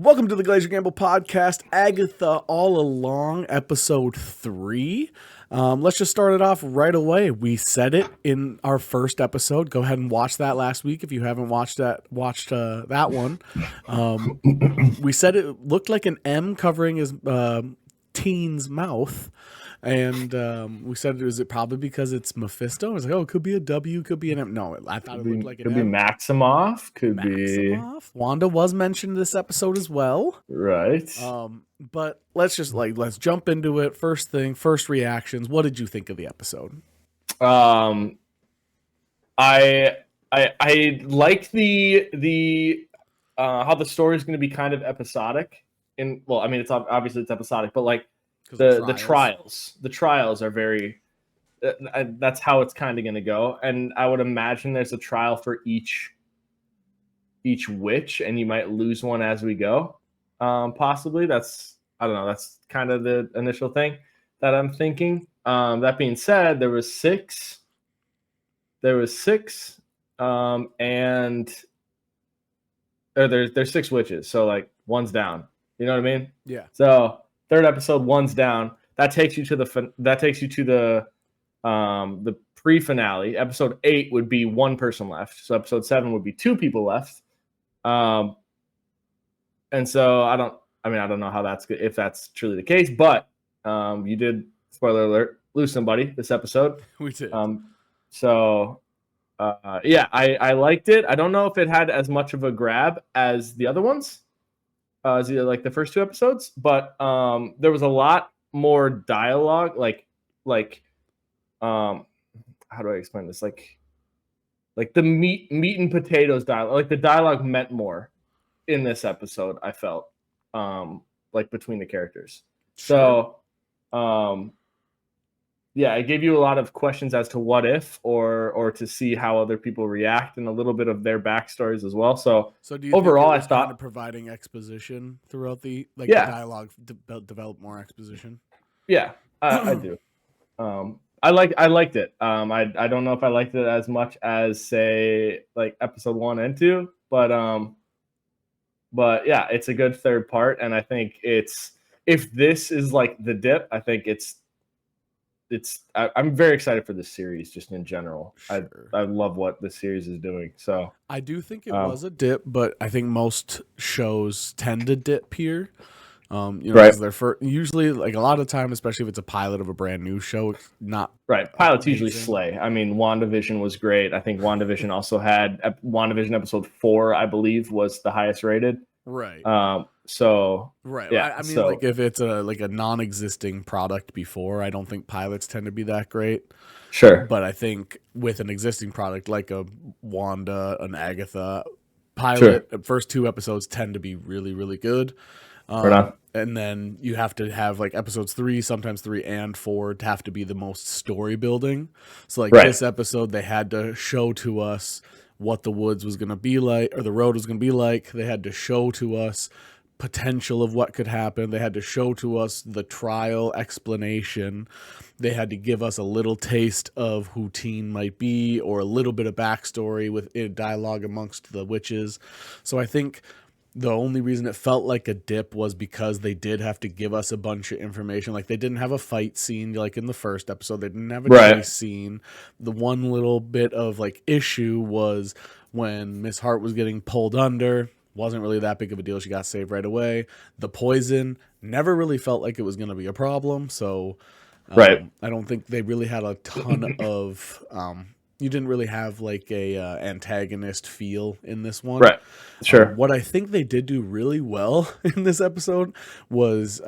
Welcome to the Glaziar Gambol podcast, Agatha All Along, episode 3. Let's just start it off right away. We said it in our first episode. Go ahead and watch that last week if you haven't watched that one. We said it looked like an M covering his teen's mouth. And we said, is it probably because it's Mephisto? I was like, oh, it could be a W, could be an M. No, I thought it looked like an M. Could be Maximoff. Could Maximoff. Wanda was mentioned this episode as well. Right. But let's jump into it. First reactions. What did you think of the episode? I like the how the story is going to be kind of episodic. It's obviously it's episodic, but like the trials are very. That's how it's kind of going to go, and I would imagine there's a trial for each witch, and you might lose one as we go. Possibly. I don't know. That's kind of the initial thing that I'm thinking. That being said, there's 6, there's 6 witches, so like one's down. You know what I mean? Yeah. So third episode, one's down. That takes you to the pre-finale. Episode 8 would be one person left. So episode 7 would be 2 people left. And so I don't know how that's good, if that's truly the case, but you did, spoiler alert, lose somebody this episode. We did. I liked it. I don't know if it had as much of a grab as the other ones, as like the first 2 episodes, but there was a lot more dialogue, how do I explain this? Like the meat and potatoes dialogue, like the dialogue meant more in this episode, I felt, like between the characters. Sure. So, it gave you a lot of questions as to what if, or to see how other people react, and a little bit of their backstories as well. So do you overall, think I thought kind of providing exposition throughout the dialogue develop more exposition. Yeah, I do. I liked it. I don't know if I liked it as much as, say, like episode 1 and 2, but yeah, it's a good third part, and I think if this is like the dip, I think I'm very excited for this series just in general. Sure. I love what this series is doing. So I do think it was a dip, but I think most shows tend to dip here. Right. Usually, like a lot of time, especially if it's a pilot of a brand new show, it's not right. Pilots usually slay. I mean, WandaVision was great. I think WandaVision also had WandaVision episode 4, I believe, was the highest rated. Right. Right. Yeah. Like if it's a non-existing product before, I don't think pilots tend to be that great. Sure. But I think with an existing product like a Wanda, an Agatha pilot, the first 2 episodes tend to be really, really good. And then you have to have like episodes 3, sometimes 3 and 4 to have to be the most story building. So like this episode, they had to show to us what the woods was going to be like, or the road was going to be like. They had to show to us potential of what could happen. They had to show to us the trial explanation. They had to give us a little taste of who Teen might be, or a little bit of backstory with dialogue amongst the witches. So I think the only reason it felt like a dip was because they did have to give us a bunch of information. Like they didn't have a fight scene like in the first episode. They didn't have a chase scene. The one little bit of like issue was when Miss Hart was getting pulled under. Wasn't really that big of a deal. She got saved right away. The poison never really felt like it was going to be a problem. So I don't think they really had a ton of you didn't really have like a antagonist feel in this one. Right. Sure. What I think they did do really well in this episode was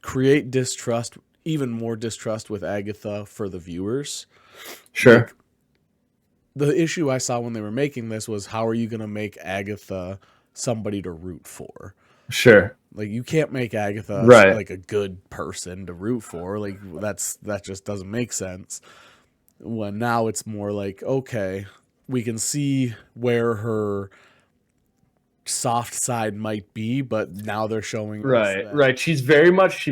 create distrust, even more distrust with Agatha for the viewers. Sure. Like, the issue I saw when they were making this was, how are you going to make Agatha somebody to root for? Sure. Like you can't make Agatha like a good person to root for. Like that just doesn't make sense. When now it's more like, okay, we can see where her soft side might be, but now they're showing right. She very much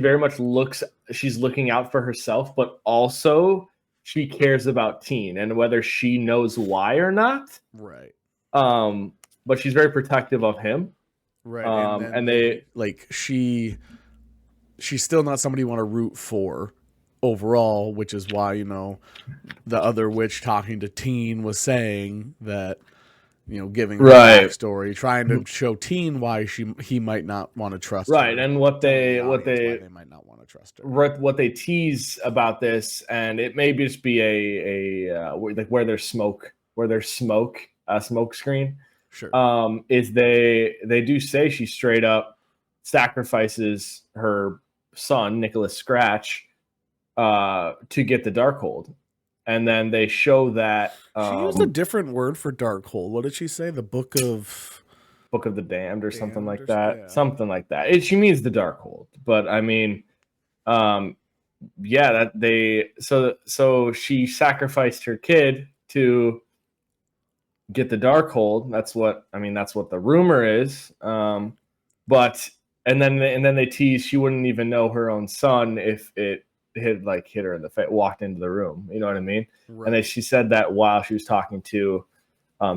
she's looking out for herself, but also she cares about Teen, and whether she knows why or not. Right. But she's very protective of him. Right, and then they like she's still not somebody you want to root for overall, which is why, you know, the other witch talking to Teen was saying that, you know, giving her backstory, trying to show Teen why he might not want to trust her. Right, and what they why they might not want to trust her. What they tease about this, and it may just be a like where there's smoke screen. Sure. Is they do say she straight up sacrifices her son Nicholas Scratch to get the Darkhold, and then they show that she used a different word for Darkhold. What did she say? The Book of the Damned or something like that. Yeah. Something like that. She means the Darkhold, but I mean, yeah, that they so she sacrificed her kid to get the Darkhold. That's what the rumor is. But and then they tease she wouldn't even know her own son if it had hit her in the face, walked into the room. You know what I mean? Right. And then she said that while she was talking to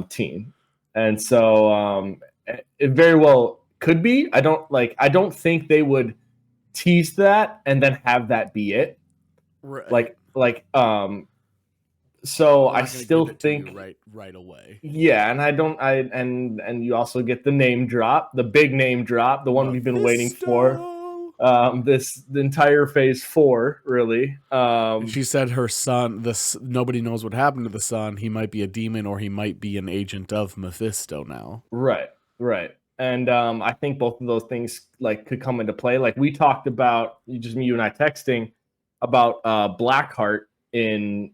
Teen, and so it very well could be. I don't think they would tease that and then have that be it. Right. So I still think right away. Yeah, and and you also get the name drop, the big name drop, the one Mephisto. We've been waiting for. The entire phase 4, really. She said her son, nobody knows what happened to the son. He might be a demon or he might be an agent of Mephisto now. Right. And I think both of those things could come into play. Like we talked about, you and I texting about Blackheart in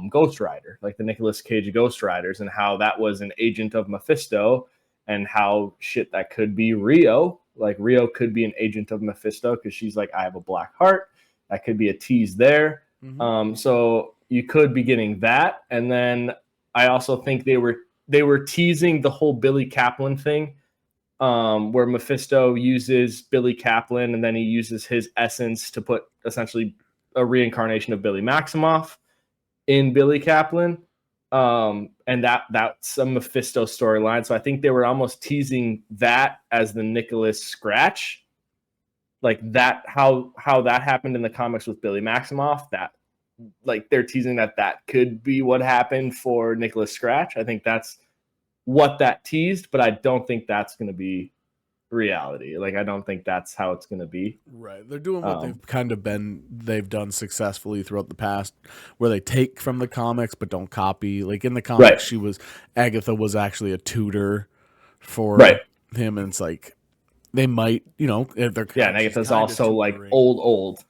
Ghost Rider, like the Nicolas Cage Ghost Riders, and how that was an agent of Mephisto, and how that could be Rio. Like Rio could be an agent of Mephisto because she's like, I have a black heart. That could be a tease there. Mm-hmm. So you could be getting that. And then I also think they were teasing the whole Billy KAPLAN thing, where Mephisto uses Billy KAPLAN and then he uses his essence to put essentially a reincarnation of Billy Maximoff in Billy KAPLAN. And that's a Mephisto storyline. So I think they were almost teasing that as the Nicholas Scratch, like that, how that happened in the comics with Billy Maximoff, that they're teasing that could be what happened for Nicholas Scratch. I think that's what that teased, but I don't think that's going to be reality. I don't think that's how it's going to be. Right. They're doing what they've done successfully throughout the past, where they take from the comics but don't copy. Like in the comics, Agatha was actually a tutor for him, and it's like they might, if they're and Agatha's also old.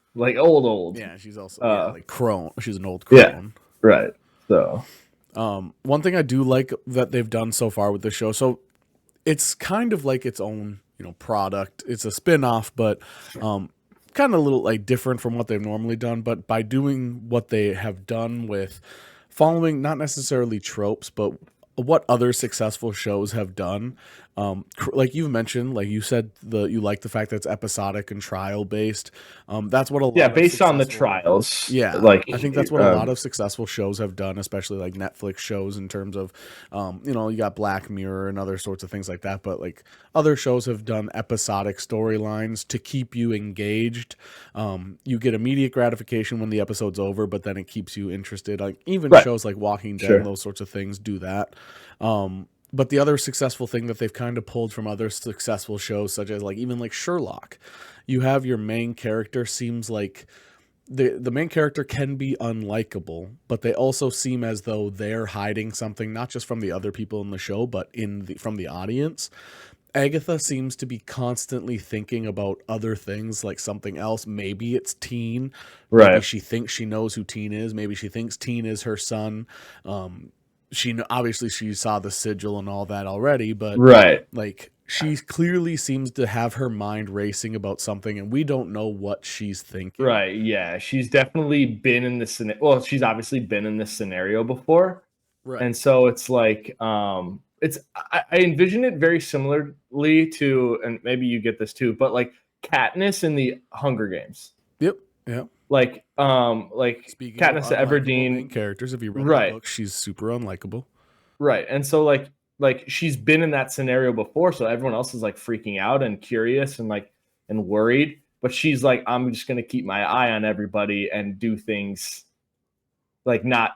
Yeah, she's also crone. She's an old crone. Yeah. Right. So one thing I do like that they've done so far with the show, so it's kind of like its own product. It's a spin-off, but kind of a little different from what they've normally done. But by doing what they have done with following not necessarily tropes, but what other successful shows have done, like you've mentioned, like you said, you like the fact that it's episodic and trial based. That's what a lot based on the trials. Yeah, I think that's what a lot of successful shows have done, especially like Netflix shows in terms of, you got Black Mirror and other sorts of things like that. But other shows have done episodic storylines to keep you engaged. You get immediate gratification when the episode's over, but then it keeps you interested. Like even shows like Walking Dead, and those sorts of things do that. But the other successful thing that they've kind of pulled from other successful shows, such as even Sherlock, you have your main character seems like the main character can be unlikable, but they also seem as though they're hiding something, not just from the other people in the show, but from the audience. Agatha seems to be constantly thinking about other things, like something else. Maybe it's Teen. Maybe she thinks she knows who Teen is. Maybe she thinks Teen is her son. Obviously she saw the sigil and all that already, but she clearly seems to have her mind racing about something, and we don't know what she's thinking. Right. Yeah. She's definitely been in this. Well, she's obviously been in this scenario before. Right. And so it's I envision it very similarly to, and maybe you get this too, but Katniss in the Hunger Games. Yep. Yeah. Speaking Katniss Everdeen characters, if you read the book, she's super unlikable. Right. And so like she's been in that scenario before, so everyone else is like freaking out and curious and like and worried. But she's like, I'm just gonna keep my eye on everybody and do things like not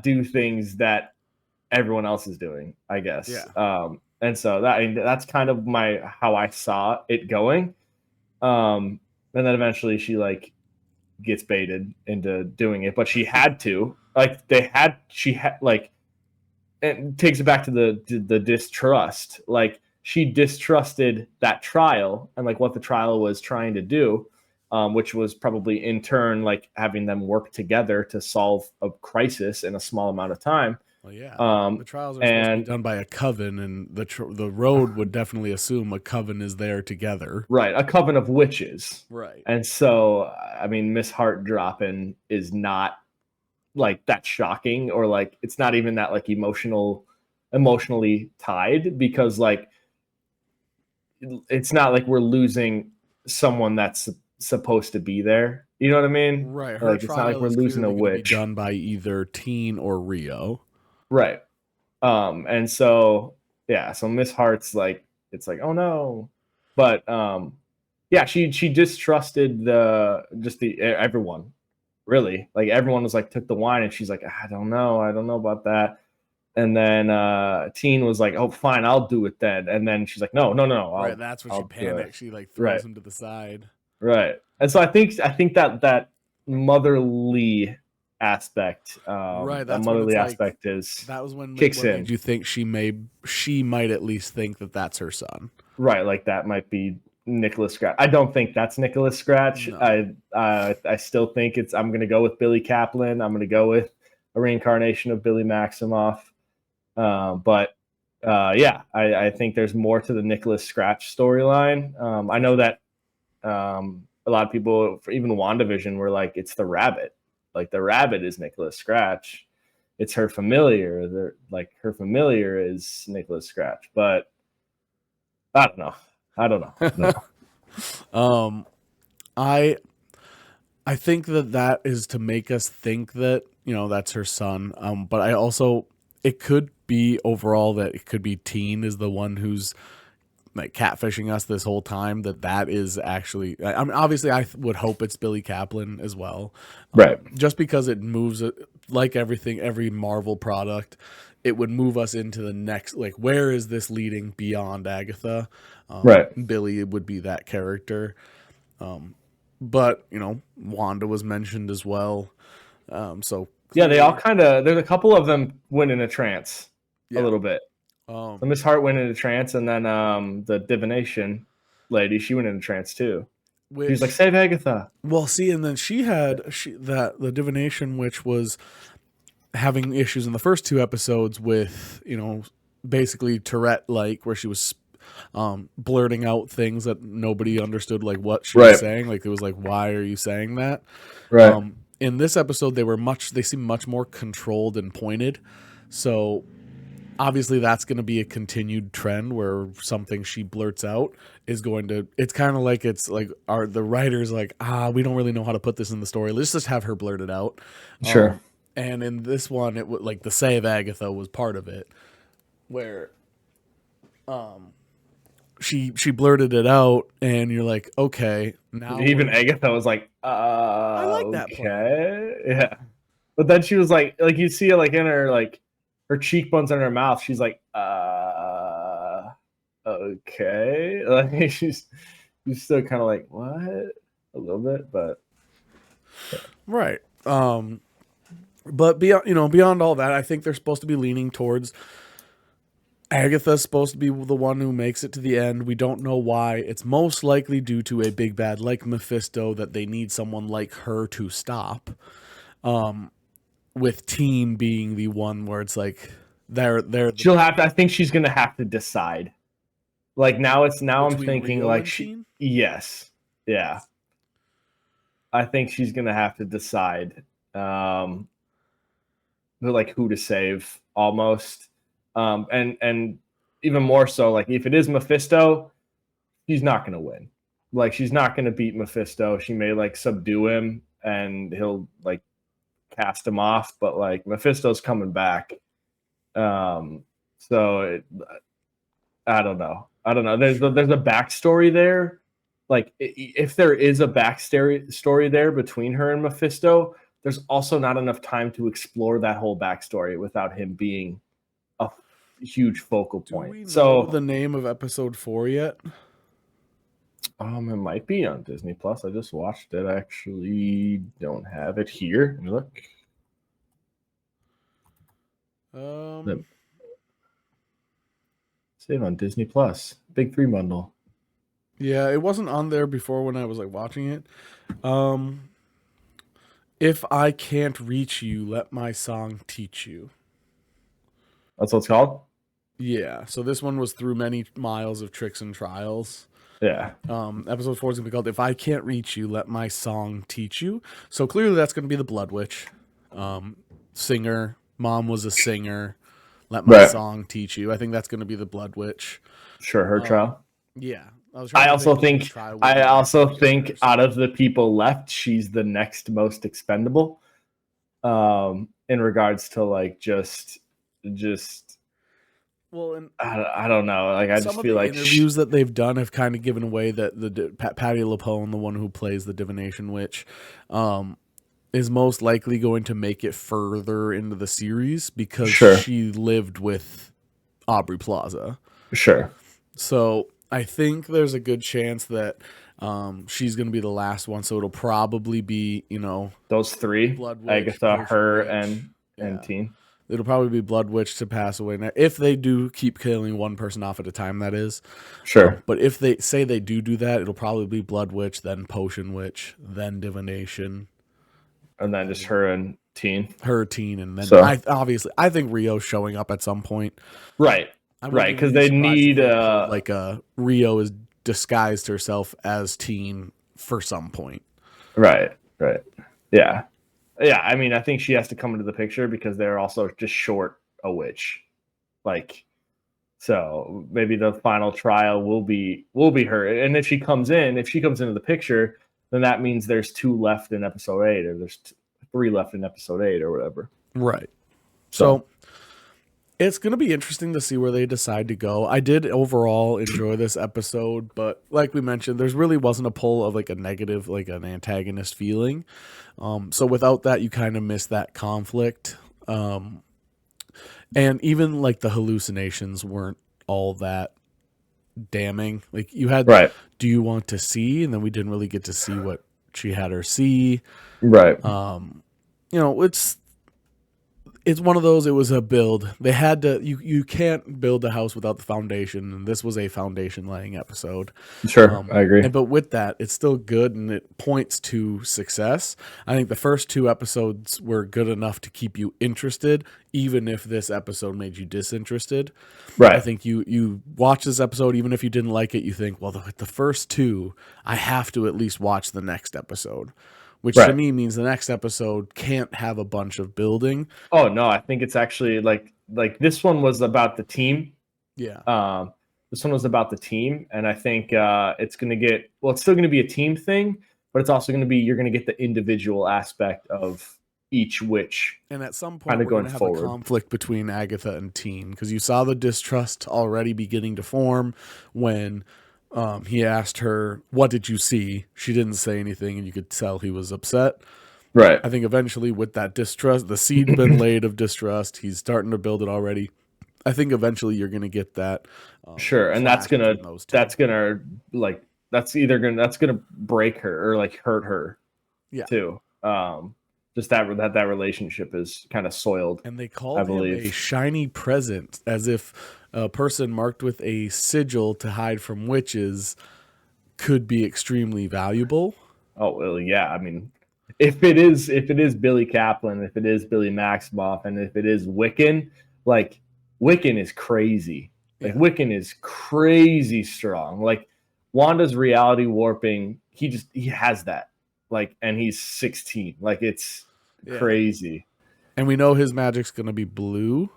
do things that everyone else is doing, I guess. Yeah. And so that's kind of how I saw it going. And then eventually she like gets baited into doing it, but she had to. Like she had like, it takes it back to the distrust. Like she distrusted that trial and like what the trial was trying to do, which was probably in turn like having them work together to solve a crisis in a small amount of time. Well, yeah, the trials are supposed to be done by a coven, and the road would definitely assume a coven is there together. Right, a coven of witches. Right. And so, I mean, Miss Hart dropping is not like that shocking, or like it's not even that like emotionally tied, because like it's not like we're losing someone that's supposed to be there. You know what I mean? Right. Her like it's not like we're losing a witch. Be done by either Teen or Rio. Right. And so yeah, so Miss Hart's like, it's like, oh no. But yeah, she distrusted everyone. Really. Like everyone was like took the wine and she's like, I don't know about that. And then Teen was like, oh fine, I'll do it then. And then she's like, no. Right, that's when she panics. She like throws him to the side. Right. And so I think that motherly aspect, right, that motherly aspect is that was when kicks in. Made you think she might at least think that that's her son. Right, like that might be Nicholas Scratch. I don't think that's Nicholas Scratch. No. I still think I'm going to go with Billy KAPLAN. I'm going to go with a reincarnation of Billy Maximoff. But yeah, I think there's more to the Nicholas Scratch storyline. I know that a lot of people, for even WandaVision, were like, it's the rabbit. Like the rabbit is Nicholas Scratch. It's her familiar. Her familiar is Nicholas Scratch. But I don't know. No. I think that is to make us think that, you know, that's her son. But I also, it could be overall that it could be Teen is the one who's like catfishing us this whole time. That is actually, I mean, obviously I would hope it's Billy KAPLAN as well. Right. Just because it moves it, like every Marvel product, it would move us into the next, like, where is this leading beyond Agatha? Right. Billy would be that character. But, you know, Wanda was mentioned as well. So yeah, they all kind of, there's a couple of them went in a trance a little bit. So Miss Hart went into trance, and then the divination lady, she went into trance too. She's like, save Agatha. Well, see, and then the divination witch was having issues in the first two episodes with, you know, basically Tourette, like where she was blurting out things that nobody understood, like what she was saying. Like it was like, why are you saying that? Right. In this episode, they seem much more controlled and pointed. So obviously that's going to be a continued trend where something she blurts out is going to, it's kind of like, it's like the writers like, we don't really know how to put this in the story. Let's just have her blurt it out. Sure. And in this one, it would like the save Agatha was part of it, where she blurted it out, and you're like, okay, now even Agatha was like, I like that okay, yeah. But then she was like you see it like in her like her cheekbones and her mouth. She's like, okay, like she's still kind of like what a little bit, but yeah. Right. But beyond all that, I think they're supposed to be leaning towards Agatha's supposed to be the one who makes it to the end. We don't know why. It's most likely due to a big bad like Mephisto that they need someone like her to stop. With Teen being the one where it's like she'll have to. I think she's gonna have to decide. Like now I'm thinking Rio like Teen? Yes, yeah. I think she's gonna have to decide. Like who to save almost. And even more so, like if it is Mephisto, she's not going to win. Like she's not going to beat Mephisto. She may like subdue him and he'll like cast him off, but like Mephisto's coming back. So I don't know. There's a backstory there. Like, if there is a backstory there between her and Mephisto, there's also not enough time to explore that whole backstory without him being a huge focal point. Do we know the name of episode 4 yet? It might be on Disney Plus. I just watched it. I actually don't have it here. Let me look. Save on Disney Plus. Big 3 bundle. Yeah, it wasn't on there before when I was like watching it. If I can't reach you, let my song teach you. That's what it's called? Yeah. So this one was through many miles of tricks and trials. Yeah. Episode 4 is gonna be called "If I Can't Reach You, Let My Song Teach You." So clearly that's gonna be the Blood Witch, singer. Mom was a singer. Let my song teach you. I think that's gonna be the Blood Witch. Sure, her trial. Yeah. I also think out of the people left, she's the next most expendable. In regards to like just. Well, and I don't know. Like, I just feel like interviews that they've done have kind of given away that the Patti LuPone, the one who plays the divination witch, is most likely going to make it further into the series because she lived with Aubrey Plaza. Sure. So I think there's a good chance that she's going to be the last one. So it'll probably be, those 3, Agatha, her, and Teen. It'll probably be Blood Witch to pass away now. If they do keep killing one person off at a time, that is. Sure. But if they say they do that, it'll probably be Blood Witch, then Potion Witch, then Divination. And then just her and Teen. Her, Teen, and then I think Rio's showing up at some point. Right. Right, because they need Rio is disguised herself as Teen for some point. Right. Yeah. Yeah, I mean, I think she has to come into the picture because they're also just short a witch. Like, so maybe the final trial will be her. And if she comes into the picture, then that means there's 2 left in episode 8, or there's 3 left in episode 8, or whatever. Right. So it's going to be interesting to see where they decide to go. I did overall enjoy this episode, but like we mentioned, there really wasn't a pull of like a negative, like an antagonist feeling. So without that, you kind of miss that conflict. And even like the hallucinations weren't all that damning. Like you had, do you want to see? And then we didn't really get to see what she had her see. Right. It's one of those, it was a build. They had to, you can't build a house without the foundation, and this was a foundation laying episode. Sure, I agree. But with that, it's still good, and it points to success. I think the first 2 episodes were good enough to keep you interested, even if this episode made you disinterested. Right. I think you watch this episode, even if you didn't like it, you think, well, the first 2, I have to at least watch the next episode. Which to me means the next episode can't have a bunch of building. Oh no, I think it's actually like this one was about the team. Yeah. This one was about the team, and I think it's going to get it's still going to be a team thing, but it's also going to be you're going to get the individual aspect of each witch. And at some point, we're going to have a conflict between Agatha and Teen because you saw the distrust already beginning to form when. He asked her, "What did you see?" She didn't say anything, and you could tell he was upset. Right. I think eventually with that distrust, the seed been laid of distrust. He's starting to build it already. I think eventually you're going to get that. Sure, and that's gonna break her or like hurt her. Yeah. Too. Just that relationship is kind of soiled. And they called him a shiny present, as if a person marked with a sigil to hide from witches could be extremely valuable. Oh well, yeah. I mean, if it is Billy KAPLAN, if it is Billy Maximoff, and if it is Wiccan, like Wiccan is crazy. Like Wiccan is crazy strong. Like Wanda's reality warping, he has that. Like, and he's 16. Like it's crazy. And we know his magic's gonna be blue.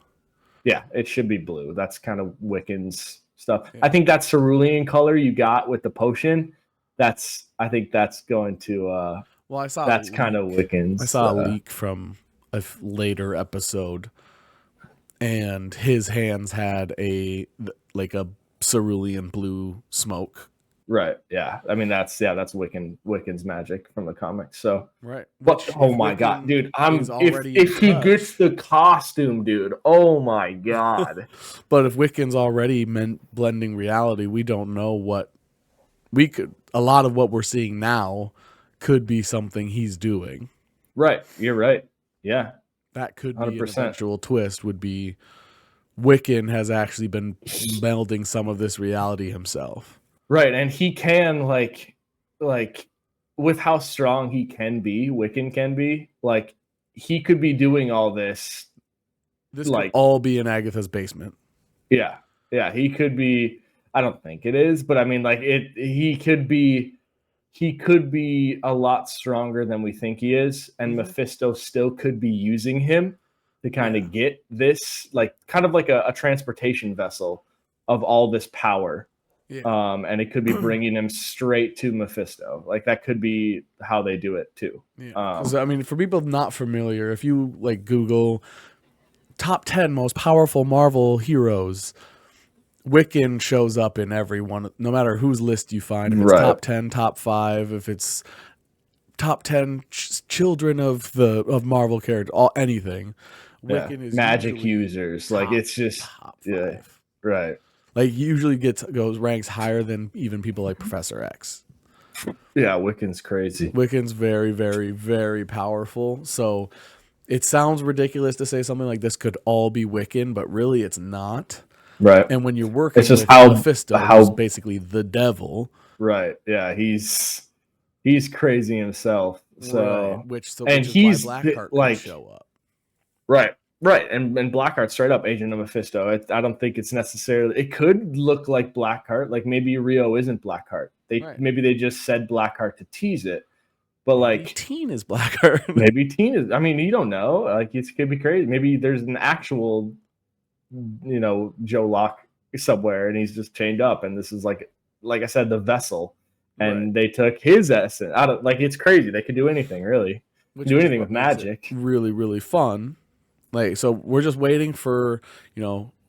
Yeah, it should be blue. That's kind of Wiccan's stuff. Yeah. I think that cerulean color you got with the potion, I think that's going to I saw that's kind of Wiccan's. I saw a leak from a later episode, and his hands had a cerulean blue smoke. Right. Yeah. I mean, that's Wiccan's magic from the comics. So right. But oh my god, dude! If he gets the costume, dude. Oh my god. But if Wiccan's already blending reality, we don't know what a lot of what we're seeing now could be something he's doing. Right. You're right. Yeah. That could 100%. Be an eventual twist would be Wiccan has actually been melding some of this reality himself. Right. And he can like with how strong he can be, Wiccan can be, like he could be doing all this. This could all be in Agatha's basement. Yeah. Yeah. He could be, I don't think it is, but I mean like he could be a lot stronger than we think he is, and Mephisto still could be using him to kind of get this, like kind of like a transportation vessel of all this power. Yeah. And it could be bringing him straight to Mephisto. Like that could be how they do it too. Yeah. I mean, for people not familiar, if you like Google top 10 most powerful Marvel heroes, Wiccan shows up in every one, no matter whose list you find. If it's top 10, top 5, if it's top 10 children of Marvel characters, anything. Wiccan is magic users. Like it's just top 5. Right. Like usually ranks higher than even people like Professor X. Yeah, Wiccan's crazy. Wiccan's very, very, very powerful. So it sounds ridiculous to say something like this could all be Wiccan, but really it's not. Right. And when you're working with Mephisto, who's basically the devil. Right. Yeah, he's crazy himself. So right. Which is why Blackheart can show up. Right. Right. And Blackheart straight up agent of Mephisto. I don't think it's necessarily, it could look like Blackheart. Like maybe Rio isn't Blackheart. Maybe they just said Blackheart to tease it. But maybe like Teen is Blackheart. Maybe Teen is, I mean, you don't know. Like it could be crazy. Maybe there's an actual Joe Locke somewhere and he's just chained up, and this is like I said, the vessel, and they took his essence out of, like, it's crazy. They could do anything, really. Do anything with magic. Really, really fun. Like, so we're just waiting for,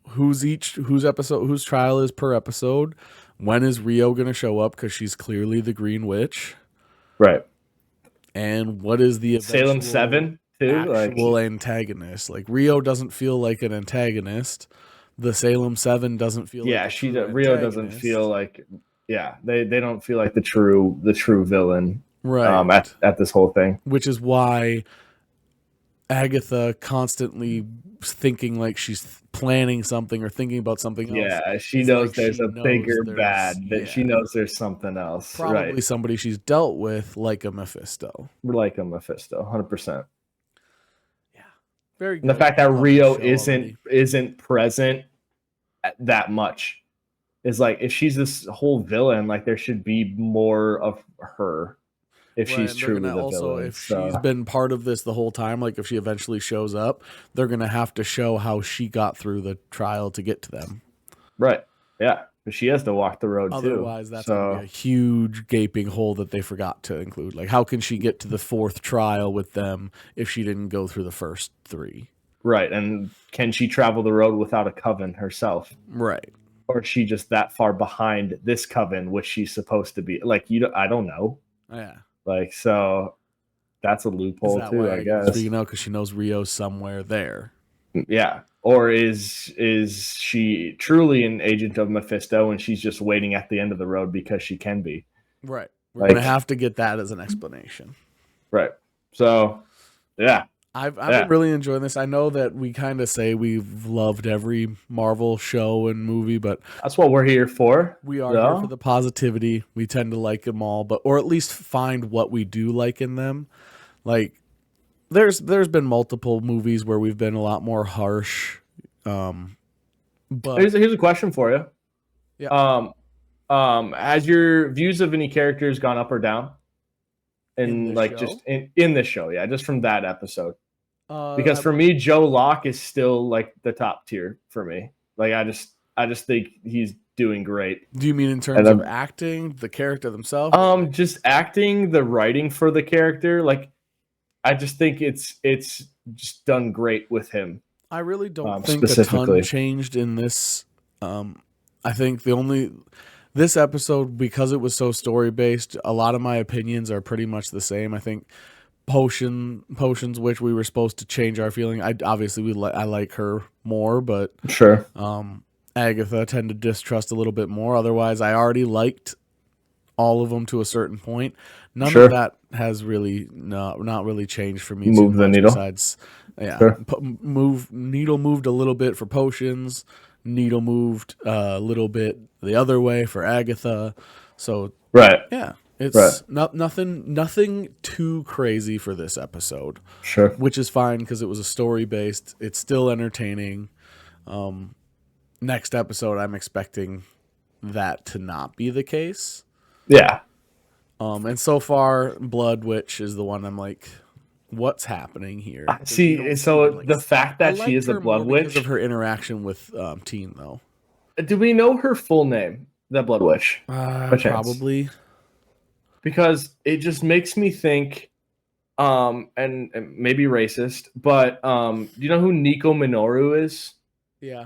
whose trial is per episode. When is Rio going to show up? Because she's clearly the Green Witch. Right. And what is the Salem 7? Actual antagonist. Like Rio doesn't feel like an antagonist. The Salem 7 doesn't feel Rio doesn't feel like they don't feel like the true villain at this whole thing. Which is why Agatha constantly thinking like she's planning something or thinking about something else. Yeah, she knows there's a bigger bad, that she knows there's something else. Probably somebody she's dealt with, like a Mephisto. 100%. Very good. And the fact that Rio isn't present that much is like, if she's this whole villain, like there should be more of her if she's truly the villain. If she's been part of this the whole time, like if she eventually shows up, they're gonna have to show how she got through the trial to get to them. Right. Yeah. But she has to walk the road too. Otherwise, that's gonna be a huge gaping hole that they forgot to include. Like, how can she get to the 4th trial with them if she didn't go through the first 3? Right. And can she travel the road without a coven herself? Right. Or is she just that far behind this coven, which she's supposed to be? Like, I don't know. Yeah. Like, so that's a loophole too, I guess. Because she knows Rio's somewhere there. Yeah. Or is she truly an agent of Mephisto and she's just waiting at the end of the road because she can be? Right. We're going to have to get that as an explanation. Right. So, yeah. I've been really enjoying this. I know that we kind of say we've loved every Marvel show and movie, but that's what we're here for. We are here for the positivity. We tend to like them all, or at least find what we do like in them. Like, there's been multiple movies where we've been a lot more harsh. But here's a question for you. Yeah. Has your views of any characters gone up or down? Just in this show, just from that episode. Because for me, Joe Locke is still like the top tier for me. Like I just think he's doing great. Do you mean in terms of acting, the character themselves? Just acting, the writing for the character. Like I just think it's just done great with him. I really don't think a ton changed in this. I think this episode, because it was so story based, a lot of my opinions are pretty much the same. I think potions, which we were supposed to change our feeling. I like her more, but sure. Agatha I tend to distrust a little bit more. Otherwise, I already liked all of them to a certain point. None of that has really not really changed for me. Move the needle. Besides, yeah, needle moved a little bit for potions. Needle moved a little bit the other way for Agatha. So right, yeah, it's nothing too crazy for this episode. Sure, which is fine because it was a story based. It's still entertaining. Next episode, I'm expecting that to not be the case. Yeah. And so far, Blood Witch is the one I'm like, what's happening here? See, so the fact that she is a Blood Witch because of her interaction with Teen, though. Do we know her full name? The Blood Witch, probably. Because it just makes me think, and maybe racist, but do you know who Nico Minoru is? Yeah.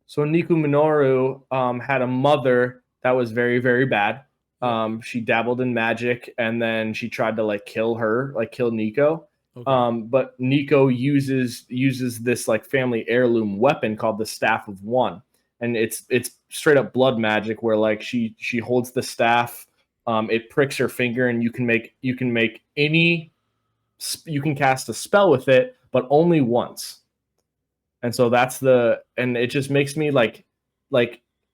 So Nico Minoru had a mother that was very, very bad. She dabbled in magic, and then she tried to kill Nico. Okay. But Nico uses this like family heirloom weapon called the Staff of One, and it's straight up blood magic where like she holds the staff, it pricks her finger, and you can cast a spell with it, but only once. And so and it just makes me like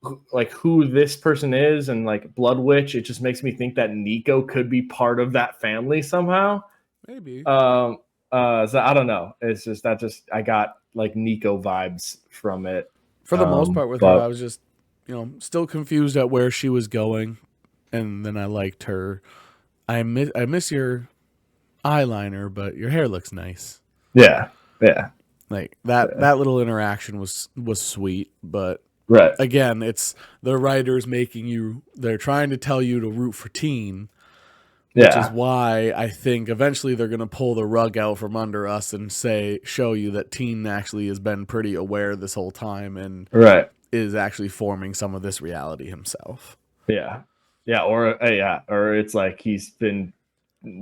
who this person is, and like Blood Witch, it just makes me think that Nico could be part of that family somehow. Maybe. So I don't know. It's just I got like Nico vibes from it. For the most part with her, I was just, still confused at where she was going, and then I liked her. I miss your eyeliner, but your hair looks nice. Yeah. Like that little interaction was sweet, but right. Again, it's the writers they're trying to tell you to root for Teen, which is why I think eventually they're going to pull the rug out from under us and show you that Teen actually has been pretty aware this whole time and is actually forming some of this reality himself. Yeah. Or it's like he's been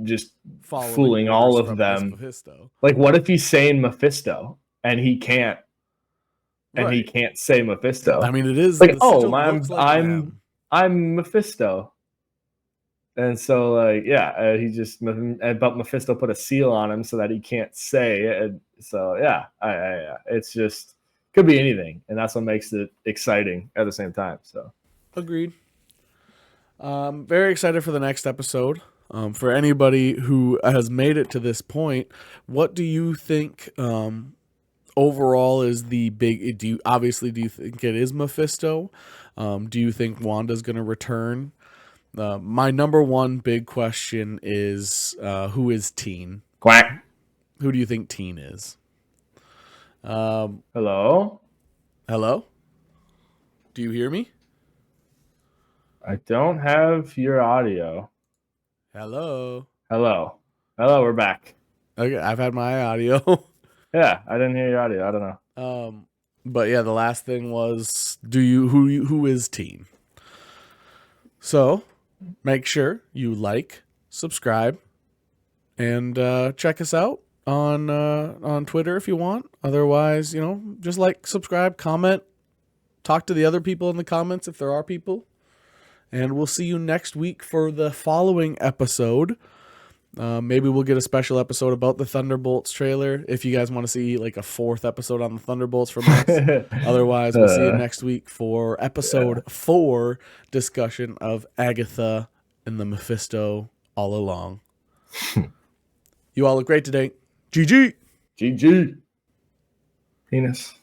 just fooling all of them. Mephisto. Like, what if he's saying Mephisto and he can't? And he can't say Mephisto. I mean, it is like, I'm Mephisto. And so, like, he just, but Mephisto put a seal on him so that he can't say it. So, it's just, could be anything. And that's what makes it exciting at the same time. So, agreed. Very excited for the next episode. For anybody who has made it to this point, what do you think, overall is the big? Do you think it is Mephisto? Do you think Wanda's going to return? My number one big question is who is Teen? Quack. Who do you think Teen is? Hello? Do you hear me? I don't have your audio. Hello, we're back. Okay, I've had my audio. Yeah, I didn't hear your audio. I don't know. But yeah, the last thing was, who is Teen? So make sure you like, subscribe, and check us out on Twitter if you want. Otherwise, just like, subscribe, comment, talk to the other people in the comments if there are people. And we'll see you next week for the following episode. Maybe we'll get a special episode about the Thunderbolts trailer if you guys want to see like a fourth episode on the Thunderbolts from us. Otherwise, we'll see you next week for episode 4 discussion of Agatha and the Mephisto all along. You all look great today. GG. GG. Penis.